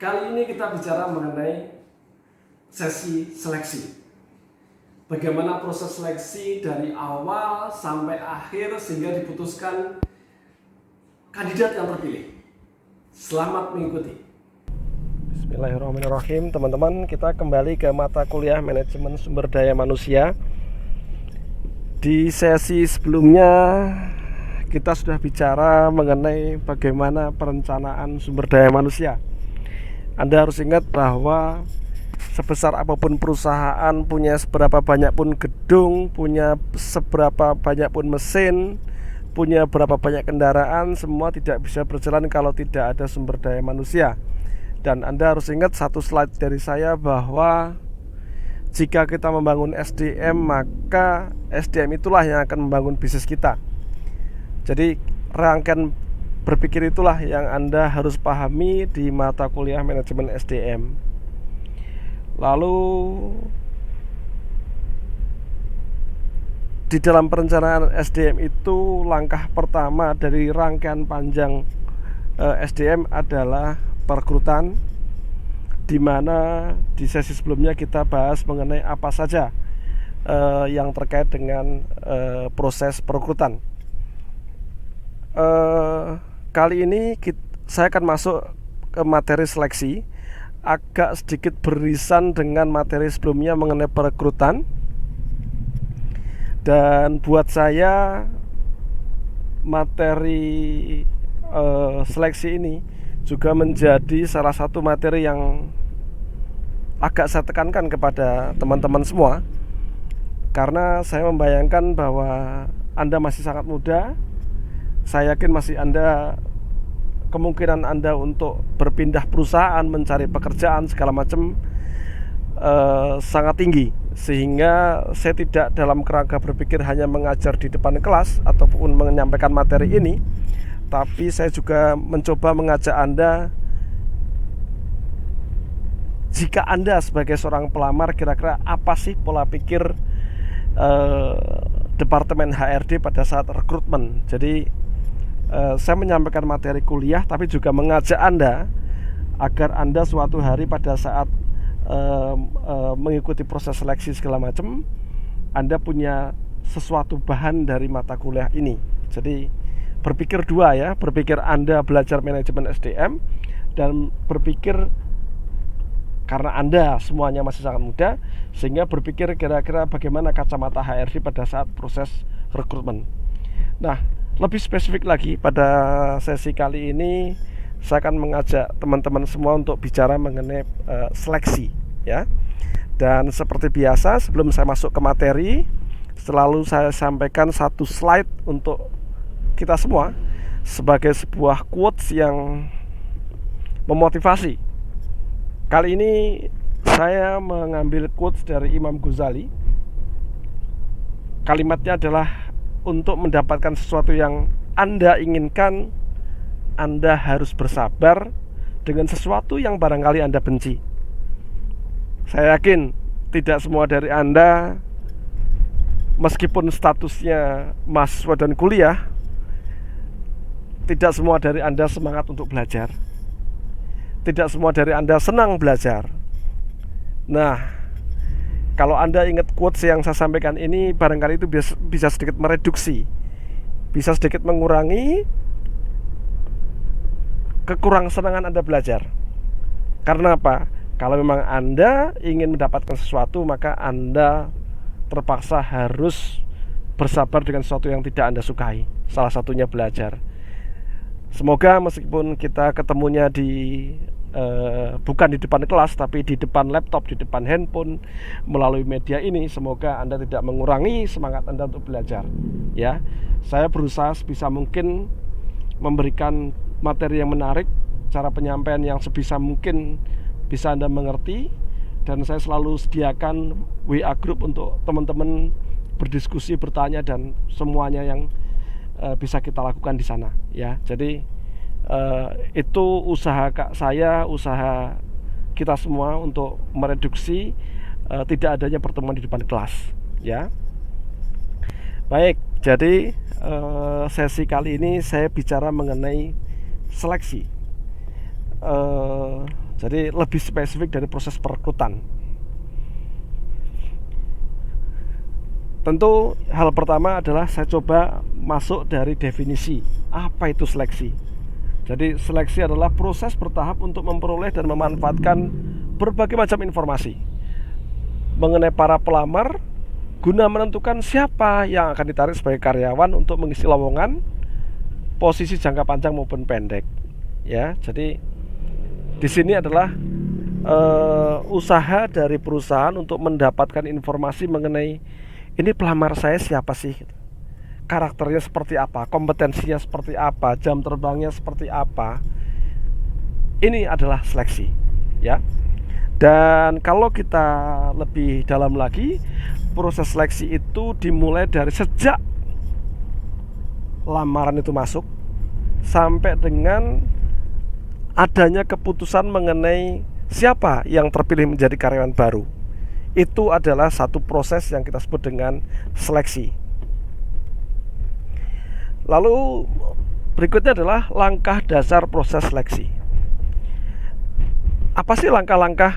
Kali ini kita bicara mengenai sesi seleksi. Bagaimana proses seleksi dari awal sampai akhir sehingga diputuskan kandidat yang terpilih. Selamat mengikuti. Bismillahirrahmanirrahim. Teman-teman, kita kembali ke mata kuliah Manajemen Sumber Daya Manusia. Di sesi sebelumnya kita sudah bicara mengenai bagaimana perencanaan sumber daya manusia. Anda harus ingat bahwa sebesar apapun perusahaan, punya seberapa banyak pun gedung, punya seberapa banyak pun mesin, punya berapa banyak kendaraan, semua tidak bisa berjalan kalau tidak ada sumber daya manusia. Dan Anda harus ingat satu slide dari saya bahwa jika kita membangun SDM, maka SDM itulah yang akan membangun bisnis kita. Jadi rangkaian berpikir itulah yang Anda harus pahami di mata kuliah manajemen SDM. Lalu di dalam perencanaan SDM itu langkah pertama dari rangkaian panjang SDM adalah perekrutan, di mana di sesi sebelumnya kita bahas mengenai apa saja yang terkait dengan proses perekrutan. Kali ini saya akan masuk ke materi seleksi, agak sedikit beririsan dengan materi sebelumnya mengenai perekrutan. Dan buat saya materi seleksi ini juga menjadi salah satu materi yang agak saya tekankan kepada teman-teman semua, karena saya membayangkan bahwa Anda masih sangat muda. Saya yakin kemungkinan Anda untuk berpindah perusahaan, mencari pekerjaan segala macam sangat tinggi, sehingga saya tidak dalam kerangka berpikir hanya mengajar di depan kelas ataupun menyampaikan materi ini, tapi saya juga mencoba mengajak Anda, jika Anda sebagai seorang pelamar, kira-kira apa sih pola pikir Departemen HRD pada saat rekrutmen. Jadi saya menyampaikan materi kuliah, tapi juga mengajak Anda agar Anda suatu hari pada saat mengikuti proses seleksi segala macam, Anda punya sesuatu bahan dari mata kuliah ini. Jadi berpikir dua ya, berpikir Anda belajar manajemen SDM, dan berpikir karena Anda semuanya masih sangat muda, sehingga berpikir kira-kira bagaimana kacamata HRD pada saat proses rekrutmen. Nah, lebih spesifik lagi pada sesi kali ini saya akan mengajak teman-teman semua untuk bicara mengenai seleksi ya. Dan seperti biasa, sebelum saya masuk ke materi, selalu saya sampaikan satu slide untuk kita semua sebagai sebuah quotes yang memotivasi. Kali ini saya mengambil quotes dari Imam Ghazali. Kalimatnya adalah, untuk mendapatkan sesuatu yang Anda inginkan, Anda harus bersabar dengan sesuatu yang barangkali Anda benci. Saya yakin tidak semua dari Anda, meskipun statusnya mahasiswa dan kuliah, tidak semua dari Anda semangat untuk belajar. Tidak semua dari Anda senang belajar. Nah, kalau Anda ingat quotes yang saya sampaikan ini, barangkali itu bisa sedikit mereduksi, bisa sedikit mengurangi kekurangsenangan Anda belajar. Karena apa? Kalau memang Anda ingin mendapatkan sesuatu, maka Anda terpaksa harus bersabar dengan sesuatu yang tidak Anda sukai. Salah satunya belajar. Semoga meskipun kita ketemunya bukan di depan kelas, tapi di depan laptop, di depan handphone, melalui media ini, semoga Anda tidak mengurangi semangat Anda untuk belajar ya. Saya berusaha sebisa mungkin memberikan materi yang menarik, cara penyampaian yang sebisa mungkin bisa Anda mengerti, dan saya selalu sediakan WA group untuk teman-teman berdiskusi, bertanya, dan semuanya yang bisa kita lakukan di sana ya. Jadi itu usaha saya, usaha kita semua untuk mereduksi tidak adanya pertemuan di depan kelas ya. Baik, jadi sesi kali ini saya bicara mengenai seleksi. Jadi lebih spesifik dari proses perekrutan. Tentu hal pertama adalah saya coba masuk dari definisi apa itu seleksi. Jadi seleksi adalah proses bertahap untuk memperoleh dan memanfaatkan berbagai macam informasi mengenai para pelamar guna menentukan siapa yang akan ditarik sebagai karyawan untuk mengisi lowongan posisi jangka panjang maupun pendek. Ya, jadi di sini adalah usaha dari perusahaan untuk mendapatkan informasi mengenai ini pelamar saya siapa sih, karakternya seperti apa, kompetensinya seperti apa, jam terbangnya seperti apa. Ini adalah seleksi, ya. Dan kalau kita lebih dalam lagi, proses seleksi itu dimulai dari sejak lamaran itu masuk sampai dengan adanya keputusan mengenai siapa yang terpilih menjadi karyawan baru. Itu adalah satu proses yang kita sebut dengan seleksi. Lalu berikutnya adalah langkah dasar proses seleksi. Apa sih langkah-langkah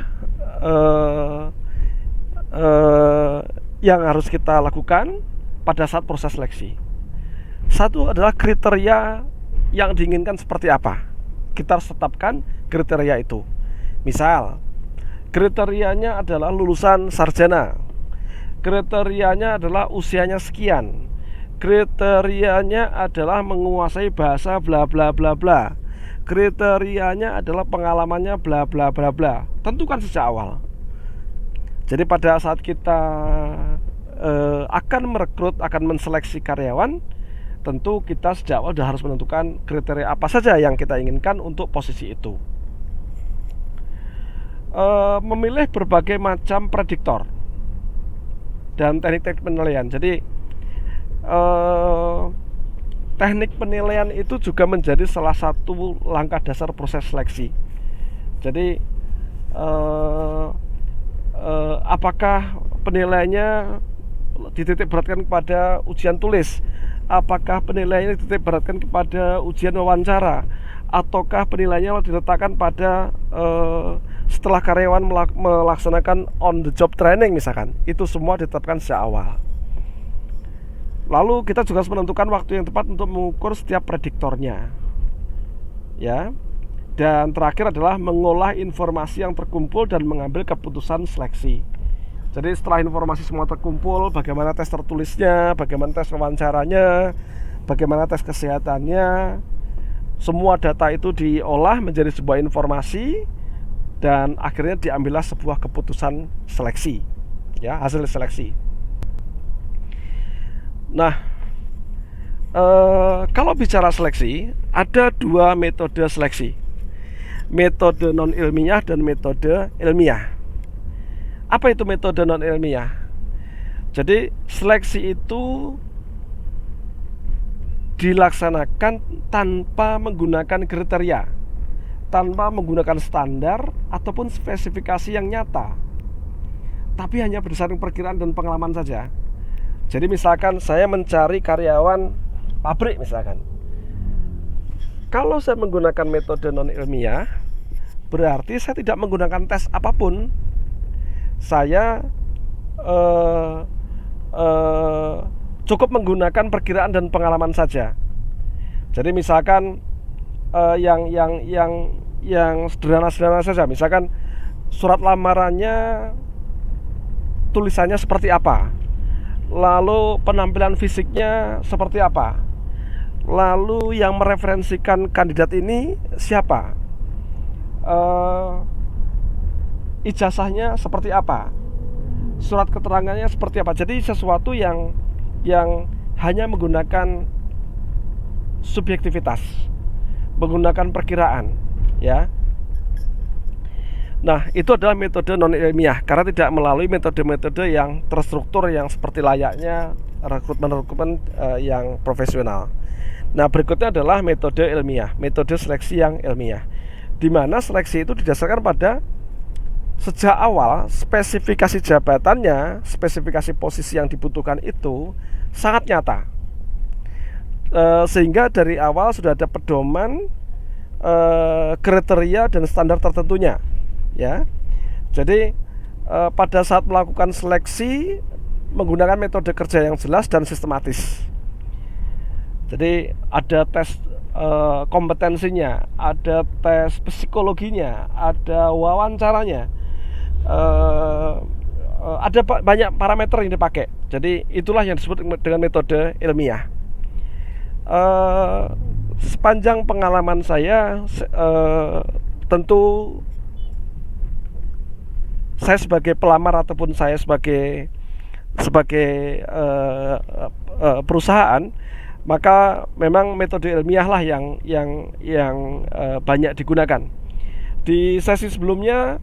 yang harus kita lakukan pada saat proses seleksi? Satu adalah kriteria yang diinginkan seperti apa. Kita harus tetapkan kriteria itu. Misal, kriterianya adalah lulusan sarjana, kriterianya adalah usianya sekian, kriterianya adalah menguasai bahasa bla bla bla bla, kriterianya adalah pengalamannya bla bla bla bla. Tentukan sejak awal. Jadi pada saat kita akan merekrut, akan menseleksi karyawan, tentu kita sejak awal sudah harus menentukan kriteria apa saja yang kita inginkan untuk posisi itu. Memilih berbagai macam prediktor dan teknik-teknik penilaian. Jadi teknik penilaian itu juga menjadi salah satu langkah dasar proses seleksi. Jadi apakah penilaiannya dititik beratkan kepada ujian tulis, apakah penilaiannya dititik beratkan kepada ujian wawancara, ataukah penilaiannya diletakkan pada setelah karyawan melaksanakan on the job training misalkan. Itu semua ditetapkan sejak awal. Lalu kita juga harus menentukan waktu yang tepat untuk mengukur setiap prediktornya, ya. Dan terakhir adalah mengolah informasi yang terkumpul dan mengambil keputusan seleksi. Jadi setelah informasi semua terkumpul, bagaimana tes tertulisnya, bagaimana tes wawancaranya, bagaimana tes kesehatannya, semua data itu diolah menjadi sebuah informasi dan akhirnya diambillah sebuah keputusan seleksi, ya, hasil seleksi. Nah, kalau bicara seleksi, ada dua metode seleksi, metode non ilmiah dan metode ilmiah. Apa itu metode non ilmiah? Jadi seleksi itu dilaksanakan tanpa menggunakan kriteria, tanpa menggunakan standar ataupun spesifikasi yang nyata, tapi hanya berdasarkan perkiraan dan pengalaman saja. Jadi misalkan saya mencari karyawan pabrik misalkan, kalau saya menggunakan metode non ilmiah, berarti saya tidak menggunakan tes apapun. Saya cukup menggunakan perkiraan dan pengalaman saja. Jadi misalkan yang sederhana-sederhana saja, misalkan surat lamarannya tulisannya seperti apa, lalu penampilan fisiknya seperti apa, lalu yang mereferensikan kandidat ini siapa, ijazahnya seperti apa, surat keterangannya seperti apa. Jadi sesuatu yang hanya menggunakan subjektivitas, menggunakan perkiraan, ya. Nah, itu adalah metode non ilmiah karena tidak melalui metode-metode yang terstruktur yang seperti layaknya rekrutmen yang profesional. Nah, berikutnya adalah metode ilmiah, metode seleksi yang ilmiah, di mana seleksi itu didasarkan pada sejak awal spesifikasi jabatannya, spesifikasi posisi yang dibutuhkan itu sangat nyata, sehingga dari awal sudah ada pedoman kriteria dan standar tertentunya. ya. Jadi pada saat melakukan seleksi menggunakan metode kerja yang jelas dan sistematis. Jadi ada tes kompetensinya, ada tes psikologinya, ada wawancaranya, ada banyak parameter yang dipakai. Jadi itulah yang disebut dengan metode ilmiah. Sepanjang pengalaman saya, tentu saya sebagai pelamar ataupun saya sebagai perusahaan, maka memang metode ilmiah lah yang banyak digunakan. Di sesi sebelumnya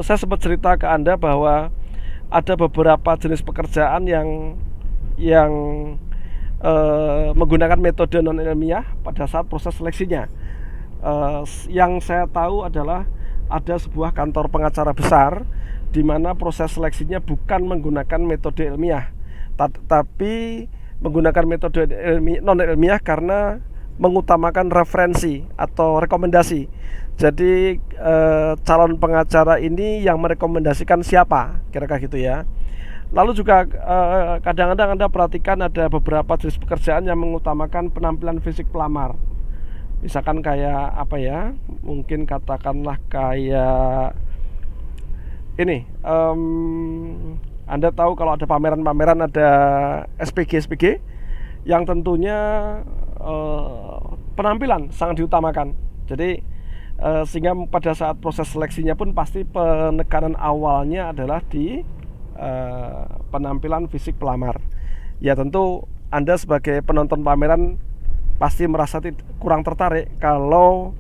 saya sempat cerita ke Anda bahwa ada beberapa jenis pekerjaan yang menggunakan metode non ilmiah pada saat proses seleksinya. Yang saya tahu adalah ada sebuah kantor pengacara besar di mana proses seleksinya bukan menggunakan metode ilmiah, tapi menggunakan metode non ilmiah karena mengutamakan referensi atau rekomendasi. Jadi calon pengacara ini yang merekomendasikan siapa, kira-kira gitu ya. Lalu juga kadang-kadang Anda perhatikan ada beberapa jenis pekerjaan yang mengutamakan penampilan fisik pelamar. Misalkan kayak apa ya, mungkin katakanlah kayak ini, Anda tahu kalau ada pameran-pameran ada SPG yang tentunya penampilan sangat diutamakan. Jadi sehingga pada saat proses seleksinya pun pasti penekanan awalnya adalah di penampilan fisik pelamar. Ya tentu Anda sebagai penonton pameran pasti merasa kurang tertarik kalau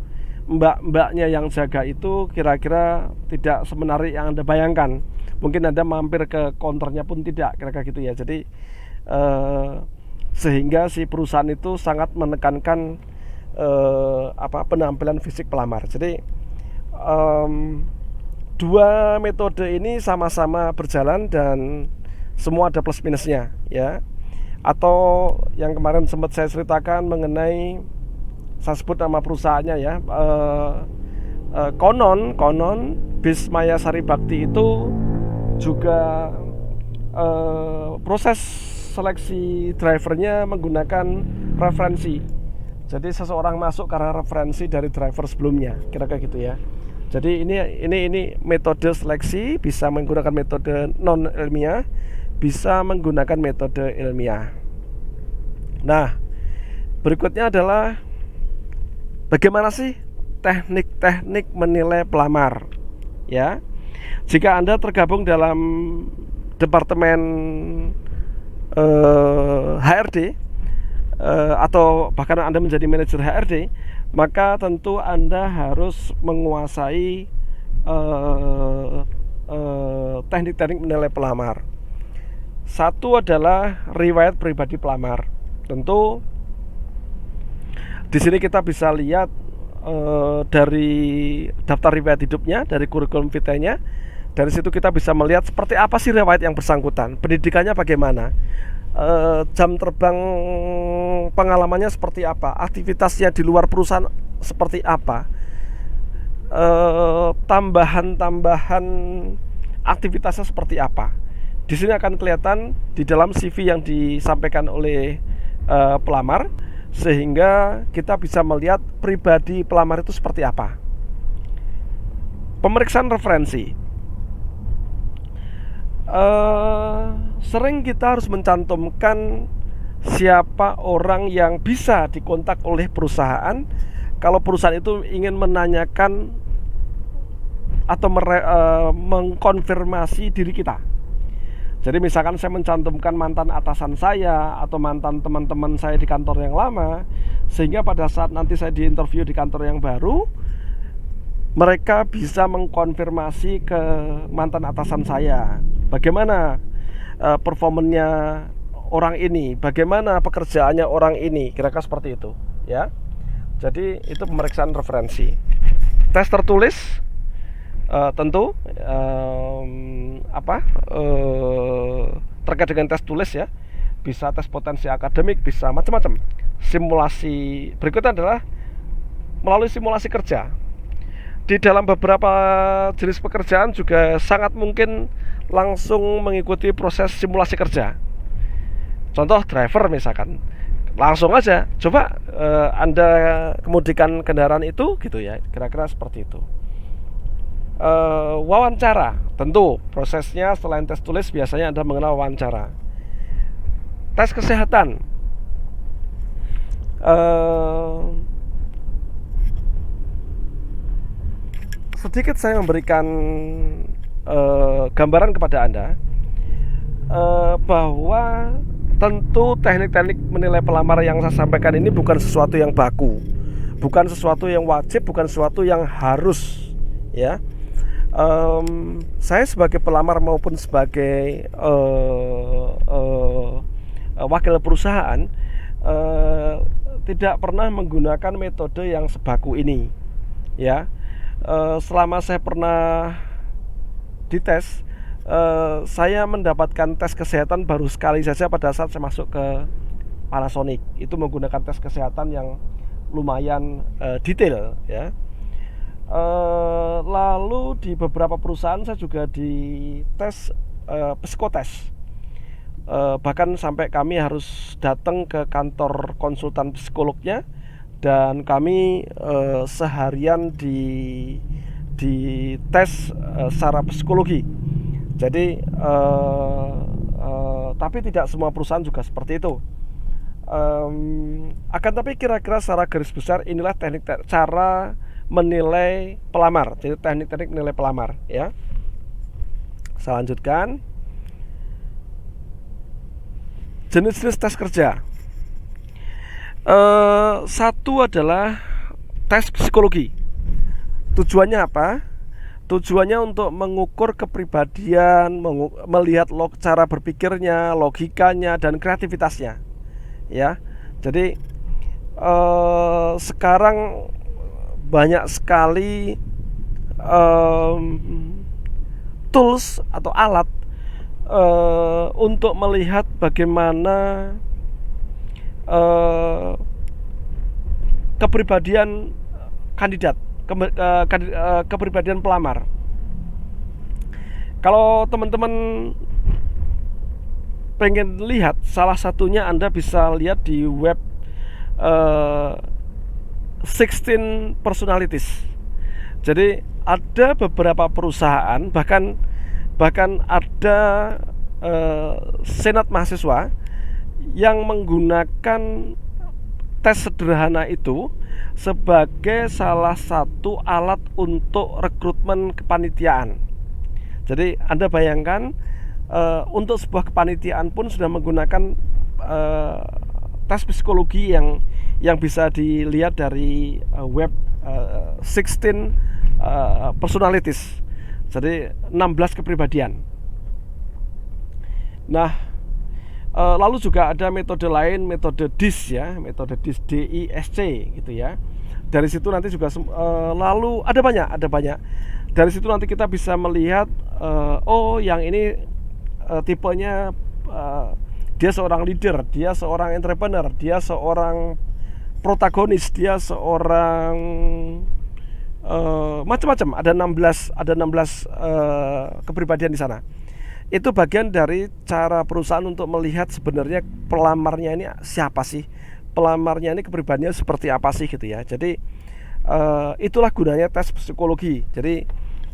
mbak-mbaknya yang jaga itu kira-kira tidak semenarik yang Anda bayangkan. Mungkin Anda mampir ke counternya pun tidak, kira-kira gitu ya. Jadi sehingga si perusahaan itu sangat menekankan penampilan fisik pelamar. Jadi dua metode ini sama-sama berjalan dan semua ada plus minusnya, ya. Atau yang kemarin sempat saya ceritakan mengenai, saya sebut nama perusahaannya ya, konon bis Maya Sari Bakti itu juga proses seleksi drivernya menggunakan referensi. Jadi seseorang masuk karena referensi dari driver sebelumnya, kira-kira gitu ya. Jadi ini metode seleksi bisa menggunakan metode non ilmiah, bisa menggunakan metode ilmiah. Nah, berikutnya adalah bagaimana sih teknik-teknik menilai pelamar, ya? Jika Anda tergabung dalam departemen HRD atau bahkan Anda menjadi manajer HRD, maka tentu Anda harus menguasai teknik-teknik menilai pelamar. Satu adalah riwayat pribadi pelamar. Tentu di sini kita bisa lihat dari daftar riwayat hidupnya, dari kurikulum vitae-nya. Dari situ kita bisa melihat seperti apa sih riwayat yang bersangkutan, pendidikannya bagaimana, jam terbang pengalamannya seperti apa, aktivitasnya di luar perusahaan seperti apa, tambahan aktivitasnya seperti apa. Di sini akan kelihatan di dalam CV yang disampaikan oleh pelamar, sehingga kita bisa melihat pribadi pelamar itu seperti apa. Pemeriksaan referensi. Sering kita harus mencantumkan siapa orang yang bisa dikontak oleh perusahaan kalau perusahaan itu ingin menanyakan atau mengkonfirmasi diri kita. Jadi misalkan saya mencantumkan mantan atasan saya atau mantan teman-teman saya di kantor yang lama, sehingga pada saat nanti saya diinterview di kantor yang baru, mereka bisa mengkonfirmasi ke mantan atasan saya bagaimana performanya orang ini, bagaimana pekerjaannya orang ini, kira-kira seperti itu, ya. Jadi itu pemeriksaan referensi. Tes tertulis tentu terkait dengan tes tulis ya, bisa tes potensi akademik, bisa macam-macam. Simulasi berikutnya adalah melalui simulasi kerja. di dalam beberapa jenis pekerjaan juga sangat mungkin langsung mengikuti proses simulasi kerja. Contoh driver misalkan, langsung aja coba Anda kemudikan kendaraan itu gitu ya, kira-kira seperti itu. Wawancara, tentu prosesnya selain tes tulis biasanya Anda mengenal wawancara. Tes kesehatan, sedikit saya memberikan gambaran kepada Anda bahwa tentu teknik-teknik menilai pelamar yang saya sampaikan ini bukan sesuatu yang baku, bukan sesuatu yang wajib, bukan sesuatu yang harus, ya. Saya sebagai pelamar maupun sebagai wakil perusahaan tidak pernah menggunakan metode yang sebaku ini, ya. Selama saya pernah dites, saya mendapatkan tes kesehatan baru sekali saja pada saat saya masuk ke Panasonic. Itu menggunakan tes kesehatan yang lumayan detail, ya. Lalu di beberapa perusahaan saya juga dites psikotes. Bahkan sampai kami harus datang ke kantor konsultan psikolognya, dan kami seharian di tes secara psikologi. Jadi tapi tidak semua perusahaan juga seperti itu. Akan tapi kira-kira secara garis besar inilah teknik cara menilai pelamar. Jadi teknik-teknik menilai pelamar, ya. Saya lanjutkan. Jenis-jenis tes kerja. Satu adalah tes psikologi. Tujuannya apa? Tujuannya untuk mengukur kepribadian, melihat cara berpikirnya, logikanya, dan kreativitasnya, ya. Jadi sekarang banyak sekali tools atau alat untuk melihat bagaimana kepribadian kandidat, kepribadian pelamar. Kalau teman-teman pengen lihat, salah satunya Anda bisa lihat di web 16 personalities. Jadi ada beberapa perusahaan, bahkan ada senat mahasiswa yang menggunakan tes sederhana itu sebagai salah satu alat untuk rekrutmen kepanitiaan. Jadi Anda bayangkan untuk sebuah kepanitiaan pun sudah menggunakan tes psikologi yang bisa dilihat dari web 16 personalities. Jadi 16 kepribadian. Nah, lalu juga ada metode lain, metode DISC, ya, metode DISC, DISC gitu ya. Dari situ nanti juga lalu ada banyak. Dari situ nanti kita bisa melihat oh yang ini tipenya dia seorang leader, dia seorang entrepreneur, dia seorang protagonis, dia seorang macam-macam. Ada 16 kepribadian di sana. Itu bagian dari cara perusahaan untuk melihat sebenarnya pelamarnya ini siapa sih, pelamarnya ini kepribadiannya seperti apa sih gitu ya. Jadi itulah gunanya tes psikologi. Jadi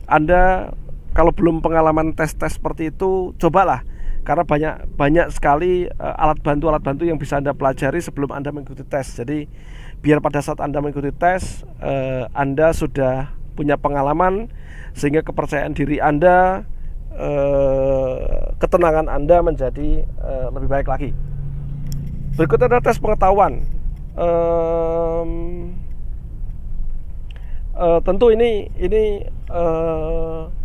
Anda kalau belum pengalaman tes-tes seperti itu, cobalah, karena banyak sekali alat bantu yang bisa Anda pelajari sebelum Anda mengikuti tes. Jadi biar pada saat Anda mengikuti tes Anda sudah punya pengalaman, sehingga kepercayaan diri Anda, ketenangan Anda menjadi lebih baik lagi. Berikutnya adalah tes pengetahuan. Tentu ini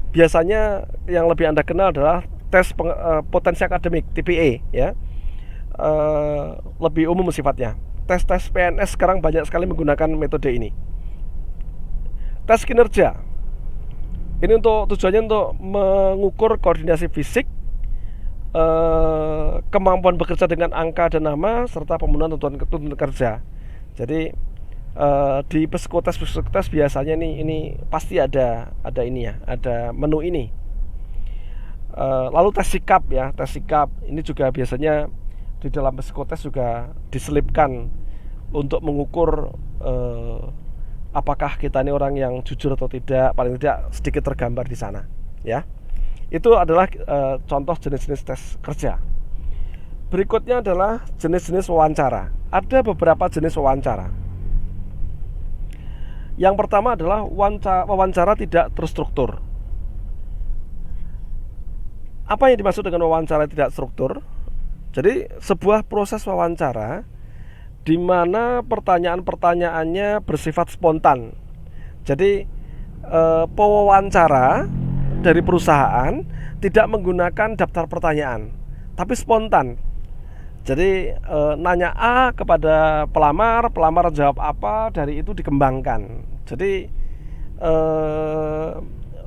biasanya yang lebih Anda kenal adalah tes potensi akademik, TPA, ya. Lebih umum sifatnya. Tes PNS sekarang banyak sekali menggunakan metode ini. Tes kinerja. Ini tujuannya untuk mengukur koordinasi fisik, kemampuan bekerja dengan angka dan nama, serta pemenuhan tuntutan kerja. Jadi Di psikotes biasanya ini pasti ada ini ya, ada menu ini. Lalu tes sikap ya, tes sikap ini juga biasanya di dalam psikotes juga diselipkan untuk mengukur apakah kita ini orang yang jujur atau tidak, paling tidak sedikit tergambar di sana ya. Itu adalah contoh jenis-jenis tes kerja. Berikutnya adalah jenis-jenis wawancara. Ada beberapa jenis wawancara. Yang pertama adalah wawancara tidak terstruktur. Apa yang dimaksud dengan wawancara tidak terstruktur? Jadi sebuah proses wawancara di mana pertanyaan-pertanyaannya bersifat spontan. Jadi pewawancara dari perusahaan tidak menggunakan daftar pertanyaan, tapi spontan. Jadi nanya A kepada pelamar jawab apa, dari itu dikembangkan. Jadi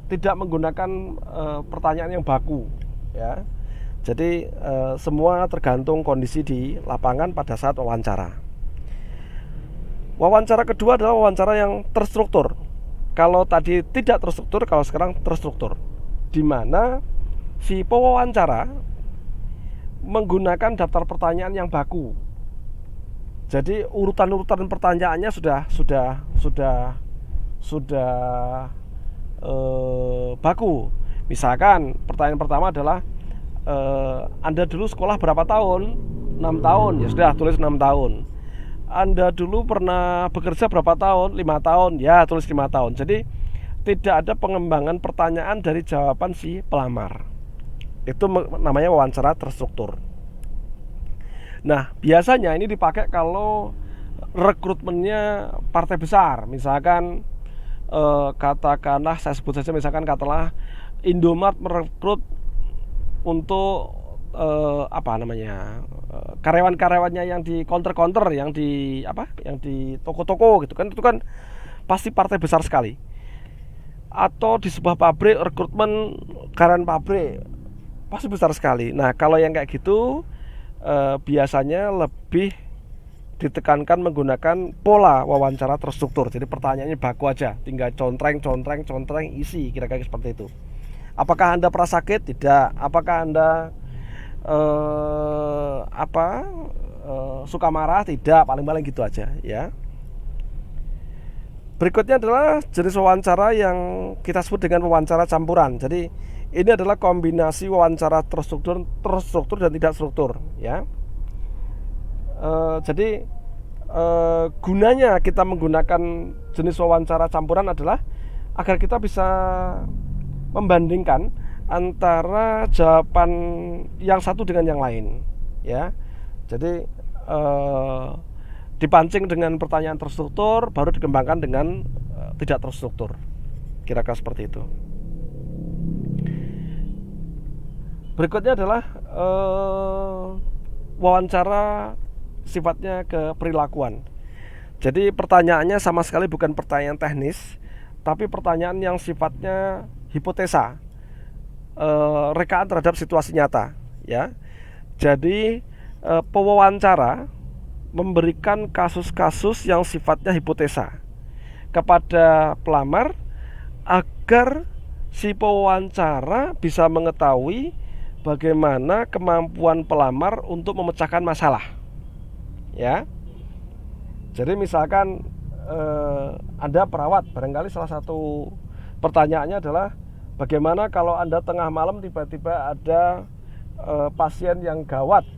tidak menggunakan pertanyaan yang baku, ya. Jadi semua tergantung kondisi di lapangan pada saat wawancara. Wawancara kedua adalah wawancara yang terstruktur. Kalau tadi tidak terstruktur, kalau sekarang terstruktur, di mana si pewawancara menggunakan daftar pertanyaan yang baku. Jadi urutan-urutan pertanyaannya sudah baku. Misalkan pertanyaan pertama adalah Anda dulu sekolah berapa tahun? 6 tahun. Ya sudah, tulis 6 tahun. Anda dulu pernah bekerja berapa tahun? 5 tahun. Ya, tulis 5 tahun. Jadi tidak ada pengembangan pertanyaan dari jawaban si pelamar. Itu namanya wawancara terstruktur. Nah, biasanya ini dipakai kalau rekrutmennya partai besar. Misalkan katakanlah, saya sebut saja, misalkan katakanlah Indomart merekrut untuk karyawan-karyawannya yang di counter-counter, yang di toko-toko gitu kan, itu kan pasti partai besar sekali. Atau di sebuah pabrik rekrutmen karyawan pabrik, pasti besar sekali. Nah, kalau yang kayak gitu biasanya lebih ditekankan menggunakan pola wawancara terstruktur. Jadi pertanyaannya baku aja, tinggal contreng isi, kira-kira seperti itu. Apakah Anda pernah sakit? Tidak. Apakah Anda suka marah? Tidak. Paling-paling gitu aja ya. Berikutnya adalah jenis wawancara yang kita sebut dengan wawancara campuran. Jadi ini adalah kombinasi wawancara terstruktur dan tidak struktur ya. Jadi gunanya kita menggunakan jenis wawancara campuran adalah agar kita bisa membandingkan antara jawaban yang satu dengan yang lain ya. Jadi dipancing dengan pertanyaan terstruktur, baru dikembangkan dengan tidak terstruktur, kira-kira seperti itu. Berikutnya adalah wawancara sifatnya keperilakuan. Jadi pertanyaannya sama sekali bukan pertanyaan teknis, tapi pertanyaan yang sifatnya hipotesa, rekaan terhadap situasi nyata ya. Jadi pewawancara memberikan kasus-kasus yang sifatnya hipotesa kepada pelamar agar si pewawancara bisa mengetahui bagaimana kemampuan pelamar untuk memecahkan masalah ya. Jadi misalkan Anda perawat, barangkali salah satu pertanyaannya adalah bagaimana kalau Anda tengah malam tiba-tiba ada pasien yang gawat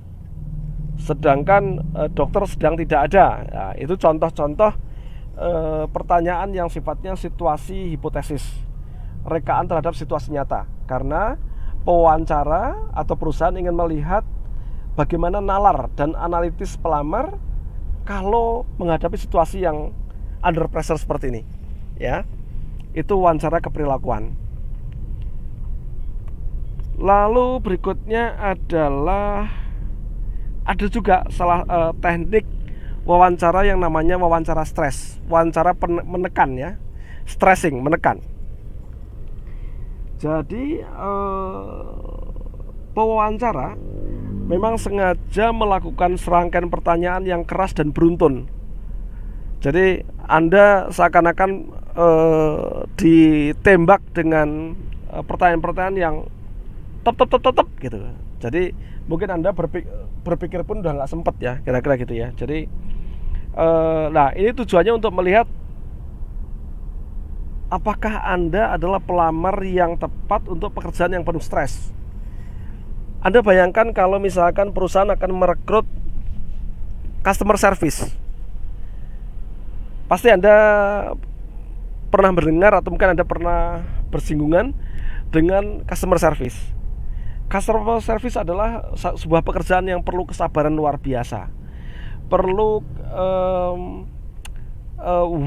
sedangkan dokter sedang tidak ada. Nah, itu contoh-contoh pertanyaan yang sifatnya situasi hipotesis, rekaan terhadap situasi nyata. Karena pewawancara atau perusahaan ingin melihat bagaimana nalar dan analitis pelamar kalau menghadapi situasi yang under pressure seperti ini ya. Itu wawancara keperilakuan. Lalu berikutnya adalah ada juga teknik wawancara yang namanya wawancara stres, wawancara menekan ya, stressing, menekan. Jadi pewawancara memang sengaja melakukan serangkaian pertanyaan yang keras dan beruntun. Jadi Anda seakan-akan ditembak dengan pertanyaan-pertanyaan yang tep gitu. Jadi mungkin Anda berpikir pun udah nggak sempet ya, kira-kira gitu ya. Jadi nah ini tujuannya untuk melihat apakah Anda adalah pelamar yang tepat untuk pekerjaan yang penuh stres. Anda bayangkan kalau misalkan perusahaan akan merekrut customer service. Pasti Anda pernah mendengar atau mungkin Anda pernah bersinggungan dengan customer service. Customer service adalah sebuah pekerjaan yang perlu kesabaran luar biasa. Perlu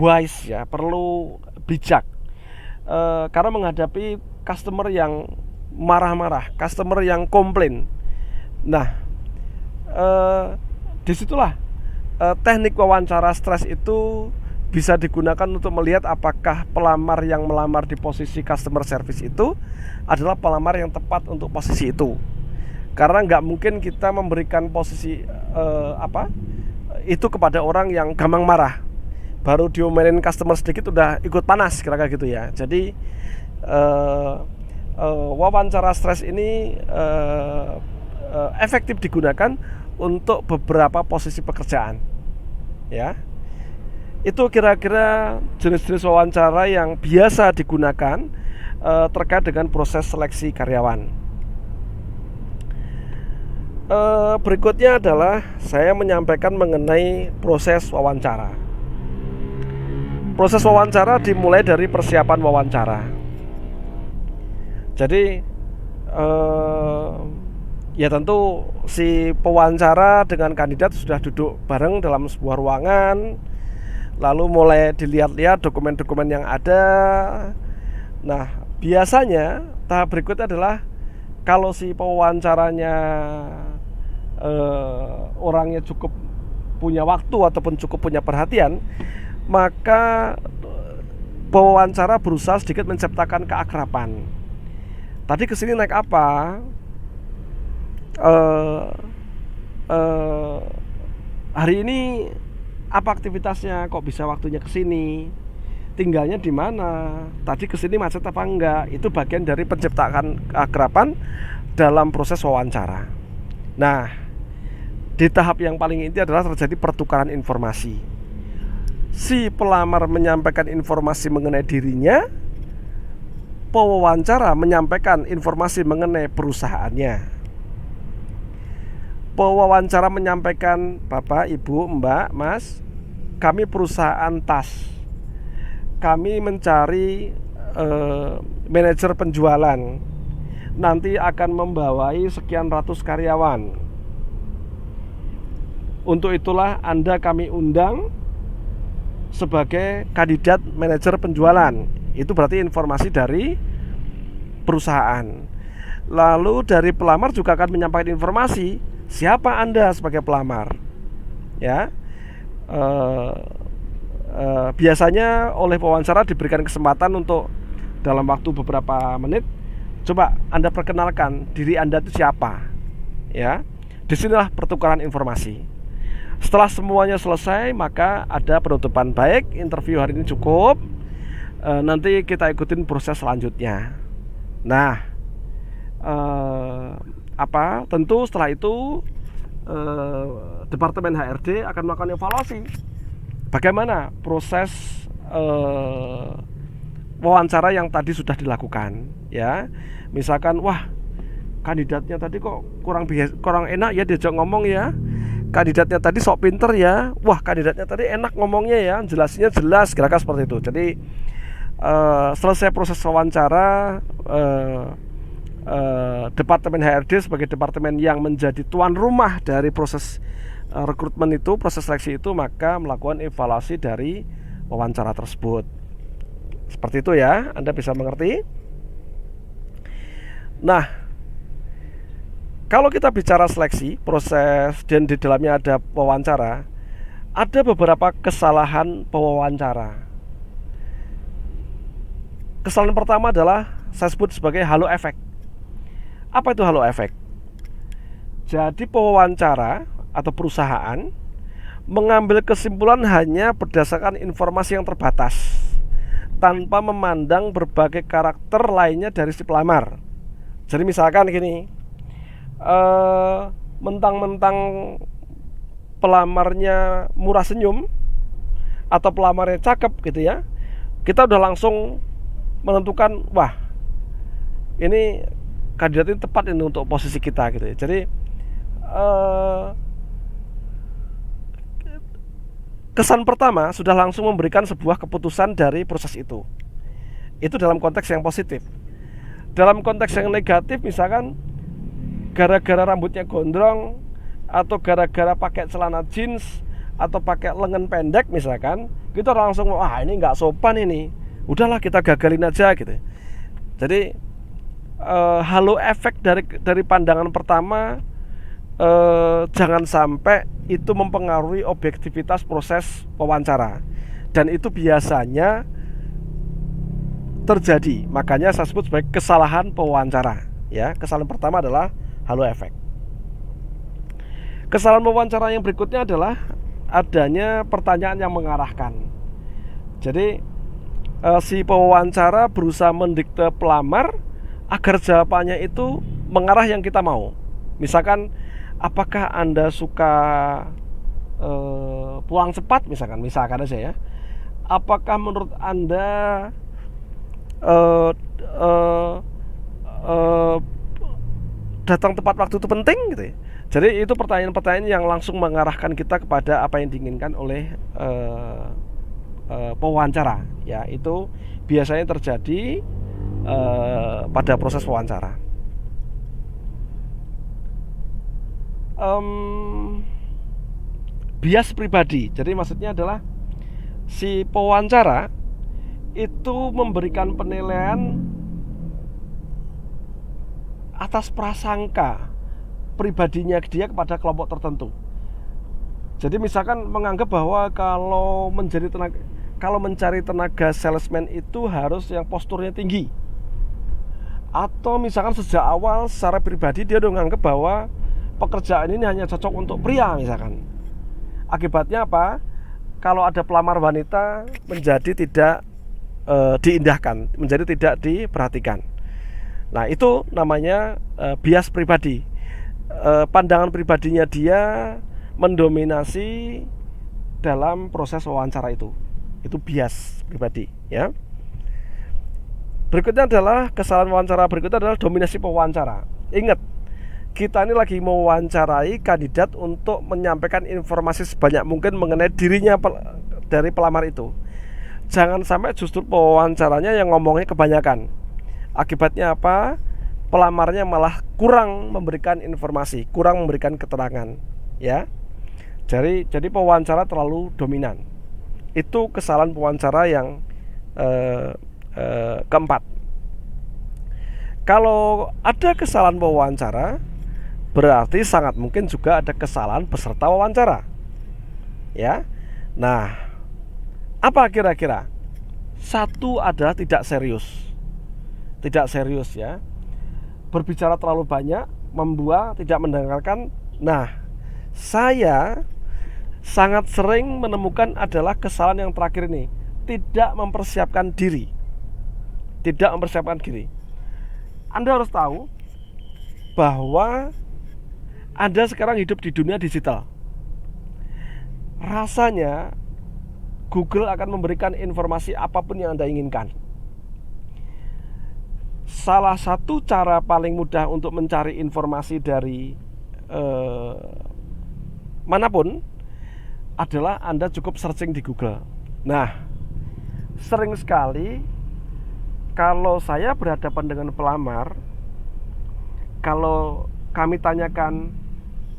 wise ya, perlu bijak. Karena menghadapi customer yang marah-marah, customer yang komplain. Nah, disitulah teknik wawancara stres itu bisa digunakan untuk melihat apakah pelamar yang melamar di posisi customer service itu adalah pelamar yang tepat untuk posisi itu. Karena nggak mungkin kita memberikan posisi itu kepada orang yang gampang marah. Baru diomelin customer sedikit udah ikut panas, kira-kira gitu ya. Jadi wawancara stres ini efektif digunakan untuk beberapa posisi pekerjaan, ya. Itu kira-kira jenis-jenis wawancara yang biasa digunakan terkait dengan proses seleksi karyawan. Berikutnya adalah saya menyampaikan mengenai proses wawancara. Proses wawancara dimulai dari persiapan wawancara. Jadi ya tentu si pewawancara dengan kandidat sudah duduk bareng dalam sebuah ruangan, lalu mulai dilihat-lihat dokumen-dokumen yang ada. Nah, biasanya tahap berikutnya adalah kalau si pewawancaranya orangnya cukup punya waktu ataupun cukup punya perhatian, maka pewawancara berusaha sedikit menciptakan keakraban. Tadi kesini naik apa? Hari ini apa aktivitasnya? Kok bisa waktunya kesini? Tinggalnya di mana? Tadi kesini macet apa enggak? Itu bagian dari penciptaan keakraban dalam proses wawancara. Nah, di tahap yang paling inti adalah terjadi pertukaran informasi. Si pelamar menyampaikan informasi mengenai dirinya, pewawancara menyampaikan informasi mengenai perusahaannya. Pewawancara menyampaikan, Bapak, Ibu, Mbak, Mas, kami perusahaan tas. Kami mencari manajer penjualan. Nanti akan membawai sekian ratus karyawan. Untuk itulah Anda kami undang sebagai kandidat manajer penjualan. Itu berarti informasi dari perusahaan. Lalu dari pelamar juga akan menyampaikan informasi siapa Anda sebagai pelamar, ya. Biasanya oleh pewawancara diberikan kesempatan untuk dalam waktu beberapa menit, coba Anda perkenalkan diri Anda itu siapa, ya. Disinilah pertukaran informasi. Setelah semuanya selesai, maka ada penutupan. Baik, interview hari ini cukup. Nanti kita ikutin proses selanjutnya. Nah, tentu setelah itu Departemen HRD akan melakukan evaluasi bagaimana proses wawancara yang tadi sudah dilakukan, ya. Misalkan, wah, kandidatnya tadi kok kurang enak ya diajak ngomong ya. Kandidatnya tadi sok pinter ya. Wah, kandidatnya tadi enak ngomongnya ya, jelasinnya jelas, kira-kira seperti itu. Jadi selesai proses wawancara, Departemen HRD sebagai departemen yang menjadi tuan rumah dari proses rekrutmen itu, proses seleksi itu, maka melakukan evaluasi dari wawancara tersebut. Seperti itu ya, Anda bisa mengerti. Nah, kalau kita bicara seleksi, proses dan di dalamnya ada wawancara, ada beberapa kesalahan pewawancara. Kesalahan pertama adalah saya sebut sebagai halo effect. Apa itu halo effect? Jadi pewawancara atau perusahaan mengambil kesimpulan hanya berdasarkan informasi yang terbatas, tanpa memandang berbagai karakter lainnya dari si pelamar. Jadi misalkan gini, mentang-mentang pelamarnya murah senyum atau pelamarnya cakep gitu ya, kita udah langsung menentukan, wah ini kandidat ini tepat ini untuk posisi kita gitu ya. Jadi kesan pertama sudah langsung memberikan sebuah keputusan dari proses itu. Itu dalam konteks yang positif. Dalam konteks yang negatif, misalkan gara-gara rambutnya gondrong, atau gara-gara pakai celana jeans, atau pakai lengan pendek misalkan, kita langsung, wah ini nggak sopan ini, udahlah kita gagalin aja gitu. Jadi halo efek dari pandangan pertama, jangan sampai itu mempengaruhi objektivitas proses wawancara, dan itu biasanya terjadi. Makanya saya sebut sebagai kesalahan pewawancara ya. Kesalahan pertama adalah halo efek. Kesalahan pewawancara yang berikutnya adalah adanya pertanyaan yang mengarahkan. Jadi si pewawancara berusaha mendikte pelamar agar jawabannya itu mengarah yang kita mau. Misalkan, apakah Anda suka pulang cepat misalkan aja ya. Apakah menurut Anda datang tepat waktu itu penting gitu ya. Jadi itu pertanyaan-pertanyaan yang langsung mengarahkan kita kepada apa yang diinginkan oleh pewawancara ya. Itu biasanya terjadi pada proses wawancara. Bias pribadi. Jadi maksudnya adalah si pewawancara itu memberikan penilaian atas prasangka pribadinya dia kepada kelompok tertentu. Jadi misalkan menganggap bahwa kalau mencari tenaga salesman itu harus yang posturnya tinggi. Atau misalkan sejak awal secara pribadi dia udah menganggap bahwa pekerjaan ini hanya cocok untuk pria misalkan. Akibatnya apa? Kalau ada pelamar wanita menjadi tidak diindahkan, menjadi tidak diperhatikan. Nah itu namanya bias pribadi. Pandangan pribadinya dia mendominasi dalam proses wawancara itu bias pribadi ya. Berikutnya adalah kesalahan wawancara berikutnya adalah dominasi pewawancara. Ingat, kita ini lagi mewawancarai kandidat untuk menyampaikan informasi sebanyak mungkin mengenai dirinya dari pelamar itu. Jangan sampai justru pewawancaranya yang ngomongnya kebanyakan. Akibatnya apa? Pelamarnya malah kurang memberikan informasi, kurang memberikan keterangan ya. Jadi pewawancara terlalu dominan. Itu kesalahan pewawancara yang keempat. Kalau ada kesalahan pewawancara, berarti sangat mungkin juga ada kesalahan peserta wawancara ya. Nah, apa kira-kira? Satu adalah tidak serius ya. Berbicara terlalu banyak, membuat tidak mendengarkan. Nah, saya sangat sering menemukan adalah kesalahan yang terakhir ini, tidak mempersiapkan diri. Anda harus tahu bahwa Anda sekarang hidup di dunia digital. Rasanya Google akan memberikan informasi apapun yang Anda inginkan. Salah satu cara paling mudah untuk mencari informasi dari manapun adalah Anda cukup searching di Google. Nah, sering sekali kalau saya berhadapan dengan pelamar, kalau kami tanyakan,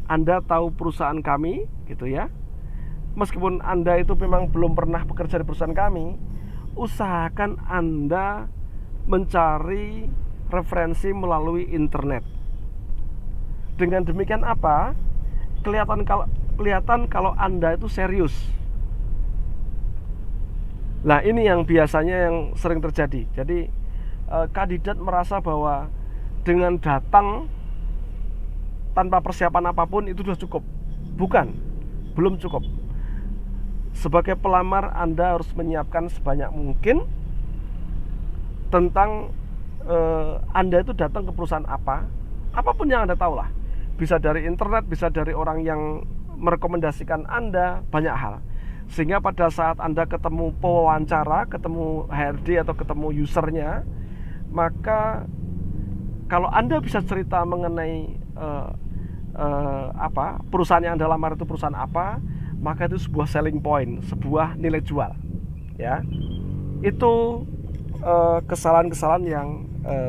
Anda tahu perusahaan kami gitu ya, meskipun Anda itu memang belum pernah bekerja di perusahaan kami, usahakan Anda mencari referensi melalui internet. Dengan demikian apa? Kelihatan kalau Anda itu serius. Nah, ini yang biasanya yang sering terjadi. Jadi kandidat merasa bahwa dengan datang tanpa persiapan apapun itu sudah cukup. Bukan, belum cukup. sebagai pelamar Anda harus menyiapkan sebanyak mungkin tentang Anda itu datang ke perusahaan apa, apapun yang Anda tahu lah. Bisa dari internet, bisa dari orang yang merekomendasikan Anda, banyak hal. Sehingga pada saat Anda ketemu pewawancara, ketemu HRD atau ketemu usernya, maka kalau Anda bisa cerita mengenai perusahaan yang Anda lamar itu perusahaan apa, maka itu sebuah selling point, sebuah nilai jual, ya. Itu kesalahan-kesalahan yang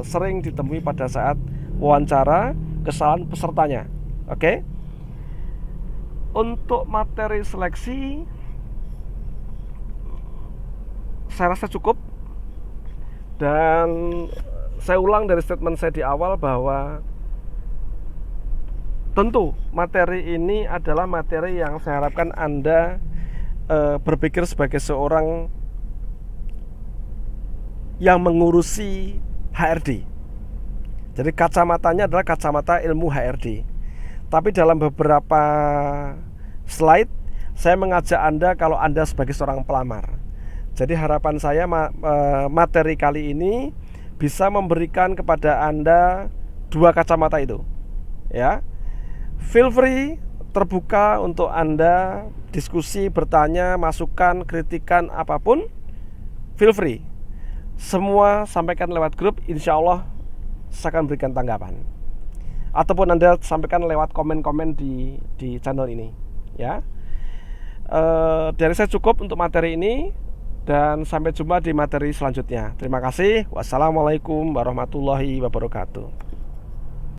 sering ditemui pada saat wawancara, kesalahan pesertanya. Oke. Untuk materi seleksi saya rasa cukup, dan saya ulang dari statement saya di awal bahwa tentu materi ini adalah materi yang saya harapkan Anda berpikir sebagai seorang yang mengurusi HRD. Jadi kacamatanya adalah kacamata ilmu HRD. Tapi dalam beberapa slide saya mengajak Anda kalau Anda sebagai seorang pelamar. Jadi harapan saya materi kali ini bisa memberikan kepada Anda dua kacamata itu. Ya. Feel free, terbuka untuk Anda diskusi, bertanya, masukan, kritikan apapun. Feel free. Semua sampaikan lewat grup, insya Allah saya akan berikan tanggapan. Ataupun Anda sampaikan lewat komen-komen di channel ini, ya. Dari saya cukup untuk materi ini, dan sampai jumpa di materi selanjutnya. Terima kasih. Wassalamualaikum warahmatullahi wabarakatuh.